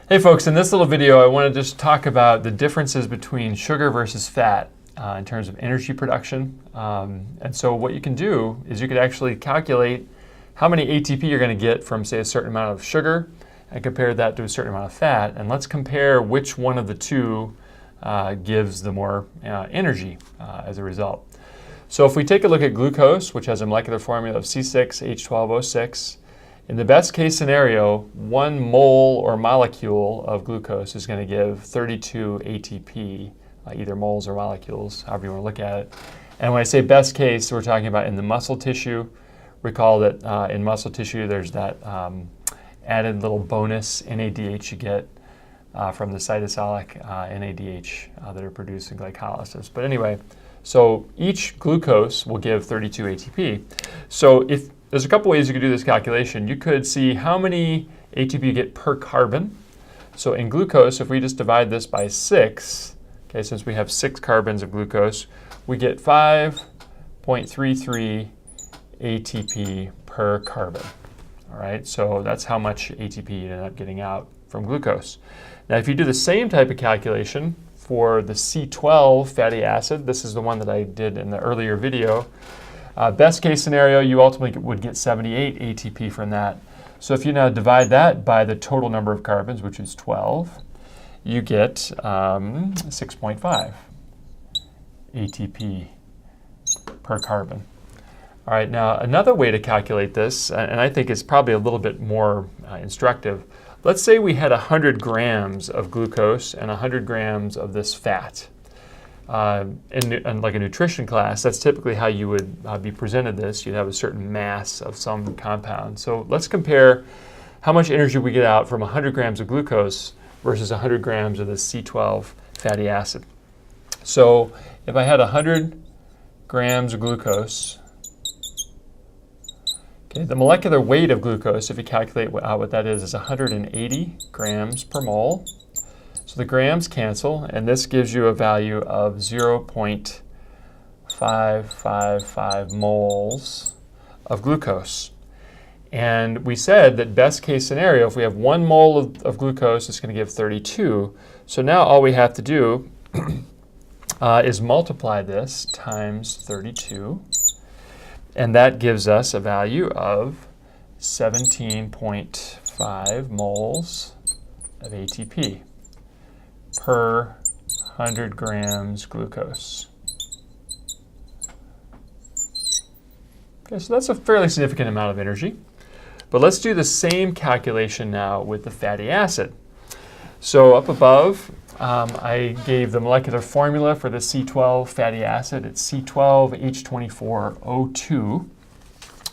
Hey folks, in this little video I want to just talk about the differences between sugar versus fat in terms of energy production. And so what you can do is you could actually calculate how many ATP you're going to get from, say, a certain amount of sugar and compare that to a certain amount of fat. And let's compare which one of the two gives the more energy as a result. So if we take a look at glucose, which has a molecular formula of C6H12O6, in the best case scenario, 1 mole or molecule of glucose is going to give 32 ATP, either moles or molecules, however you want to look at it. And when I say best case, we're talking about in the muscle tissue. Recall that in muscle tissue there's that added little bonus NADH you get from the cytosolic NADH that are produced in glycolysis. But anyway, so each glucose will give 32 ATP. So if there's a couple ways you could do this calculation. You could see how many ATP you get per carbon. So in glucose, if we just divide this by 6, okay, since we have 6 carbons of glucose, we get 5.33 ATP per carbon. All right, so that's how much ATP you end up getting out from glucose. Now, if you do the same type of calculation for the C12 fatty acid, this is the one that I did in the earlier video. Best case scenario, you ultimately would get 78 ATP from that. So if you now divide that by the total number of carbons, which is 12, you get 6.5 ATP per carbon. All right, now another way to calculate this, and I think it's probably a little bit more instructive. Let's say we had 100 grams of glucose and 100 grams of this fat. In like a nutrition class, that's typically how you would be presented this. You'd have a certain mass of some compound. So let's compare how much energy we get out from 100 grams of glucose versus 100 grams of the C12 fatty acid. So if I had 100 grams of glucose, okay, the molecular weight of glucose, if you calculate out what that is 180 grams per mole. So the grams cancel, and this gives you a value of 0.555 moles of glucose. And we said that best case scenario, if we have 1 mole of glucose, it's going to give 32. So now all we have to do is multiply this times 32, and that gives us a value of 17.5 moles of ATP per 100 grams glucose. Okay, so that's a fairly significant amount of energy. But let's do the same calculation now with the fatty acid. So up above, I gave the molecular formula for the C12 fatty acid. It's C12H24O2.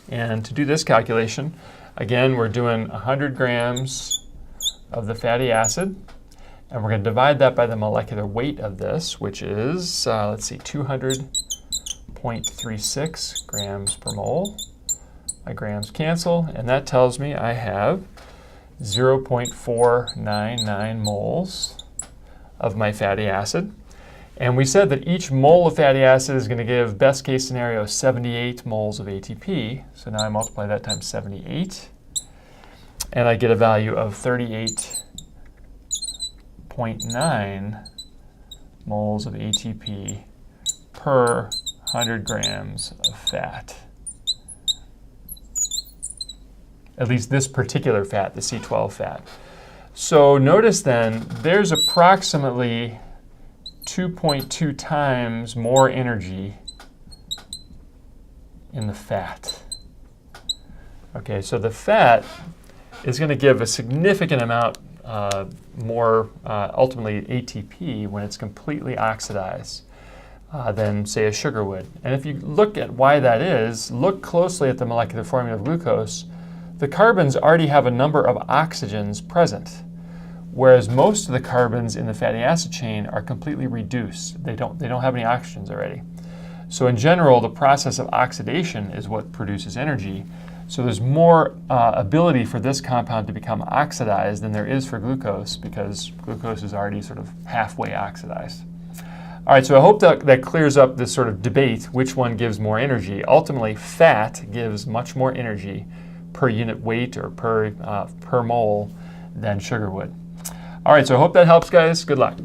And to do this calculation, again, we're doing 100 grams of the fatty acid. And we're going to divide that by the molecular weight of this, which is, let's see, 200.36 grams per mole. My grams cancel, and that tells me I have 0.499 moles of my fatty acid. And we said that each mole of fatty acid is going to give, best case scenario, 78 moles of ATP. So now I multiply that times 78, and I get a value of 38.9 moles of ATP per 100 grams of fat. At least this particular fat, the C12 fat. So notice then, there's approximately 2.2 times more energy in the fat. Okay, so the fat is going to give a significant amount more, ultimately, ATP when it's completely oxidized than, say, a sugar would. And if you look at why that is, look closely at the molecular formula of glucose. The carbons already have a number of oxygens present, whereas most of the carbons in the fatty acid chain are completely reduced. They don't have any oxygens already. So in general, the process of oxidation is what produces energy. So there's more ability for this compound to become oxidized than there is for glucose, because glucose is already sort of halfway oxidized. All right, so I hope that clears up this sort of debate, which one gives more energy. Ultimately, fat gives much more energy per unit weight or per mole than sugar would. All right, so I hope that helps, guys. Good luck.